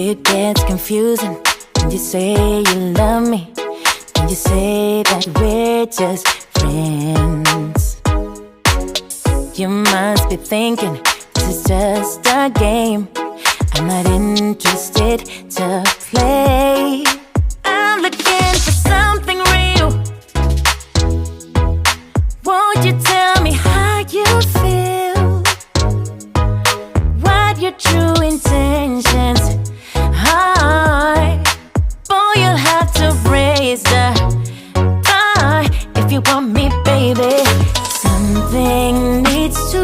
It gets confusing when you say you love me, when you say that we're just friends. You must be thinking this is just a game. I'm not interested to play. I'm looking for something real. Won't you tell me how you feel? What your true intentions are? Boy, you'll have to raise the bar if you want me, baby. Something needs to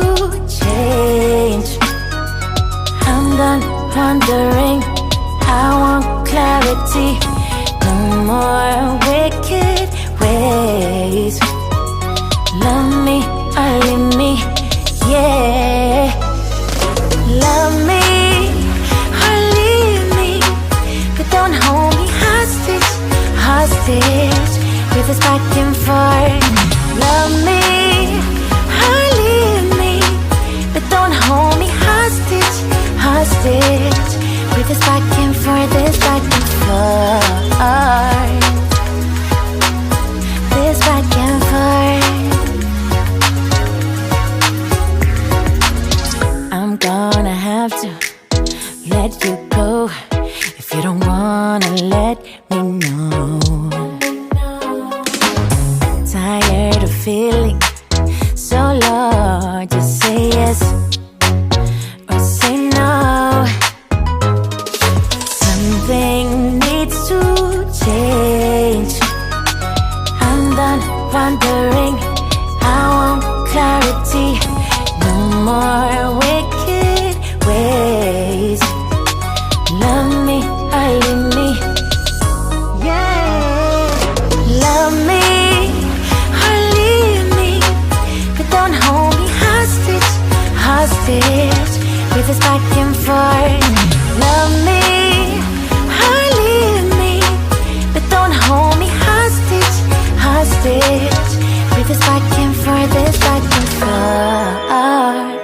change. I'm done wondering, I want clarity. No more wicked ways. Love me or leave me, yeah. Love me or leave me, but don't hold me hostage, hostage with this back and forth. Love me or leave me, but don't hold me hostage, hostage with this back and forth, this back and forth, this back and forth. I'm gonna have to let you go if you don't wanna let me know. Tired of feeling so low, just say yes or say no. Something needs to change. I'm done wondering, I want clarity. No more wicked ways. Love me or leave me, yeah. Love me or leave me, but don't hold me hostage, hostage with this back and forth. Love me or leave me, but don't hold me hostage, hostage with this back and forth, this back and forth.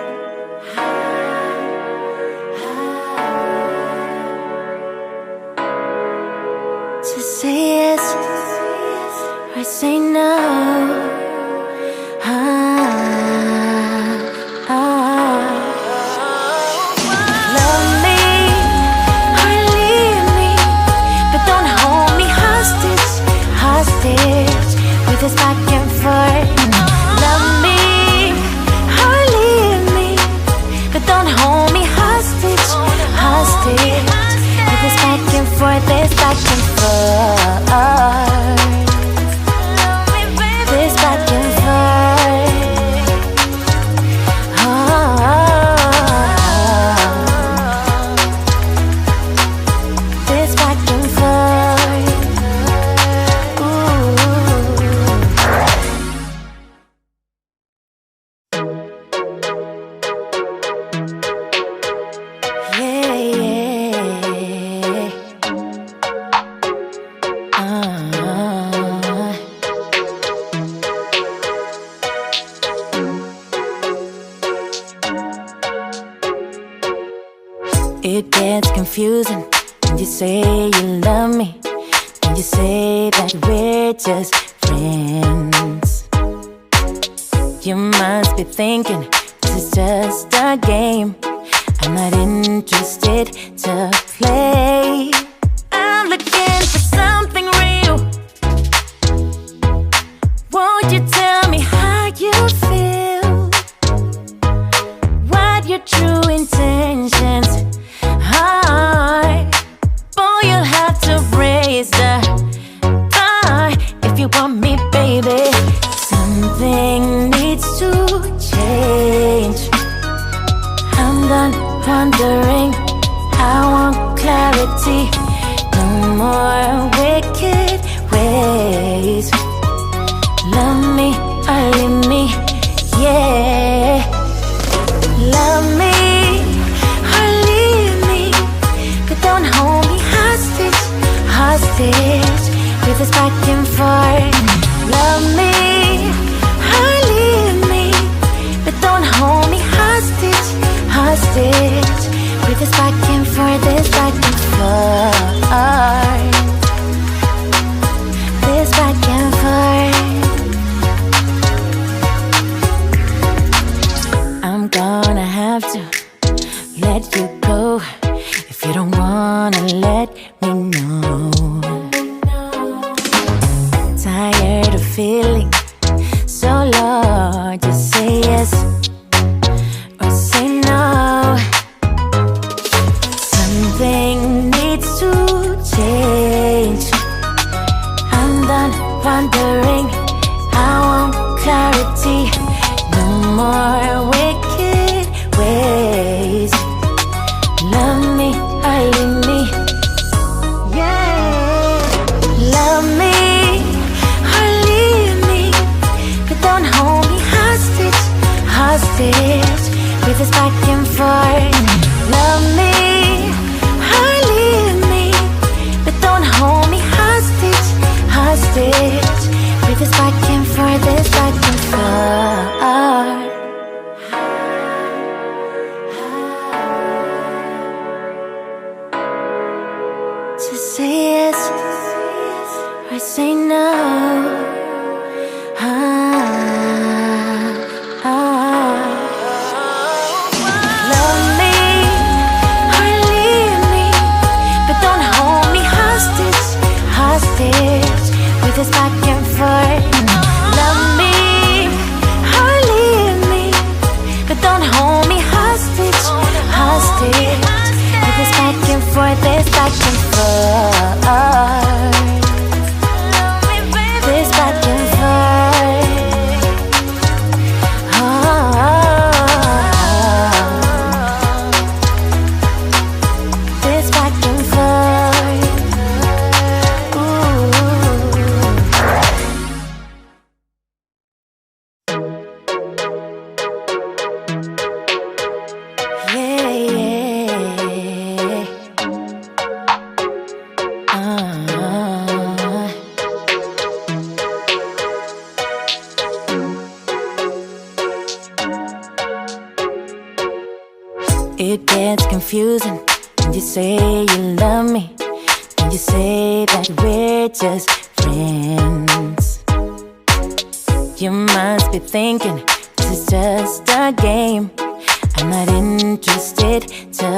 Just say yes or say no. Love me or leave me, but don't hold me hostage, hostage with this back and forth. Love me or leave me, but don't hold me hostage, hostage with this back and forth, this back and forth, this back and forth. This back and forth. Yeah, yeah. It gets confusing when you say you love me, when you say that we're just friends. You must be thinking this is just a game. I'm not interested to play. I'm looking for something real. Won't you tell me how you feel? What your true intentions are? Boy, you'll have to raise the bar if you want me, baby. Something needs to change. I'm done wondering, I want clarity. No more wicked ways. Love me or leave me, yeah. Love me or leave me, but don't hold me hostage, hostage with this back and forth. Love me or leave me, but don't hold me hostage, hostage with this back and forth, this back and forth, this back and forth. I'm gonna have to let you go if you don't wanna let me know. Tired of feeling so low, just say yes or say no. Something needs to change. I'm done wondering, I want clarity. No more wicked ways. Love me or leave me, yeah. Love me or leave me, but don't hold me hostage, hostage, with this back and forth. Love me or leave me, but don't hold me hostage, hostage, with this back and forth, this back and forth. Just say yes or say no. Love me or leave me, but don't hold me hostage, hostage, with this back and forth. Love me or leave me, but don't hold me hostage, hostage, with this back and forth, this back and forth, this back and forth. This back and forth. Yeah, yeah. It gets confusing when you say you love me, when you say that we're just friends. You must be thinking this is just a game. I'm not interested to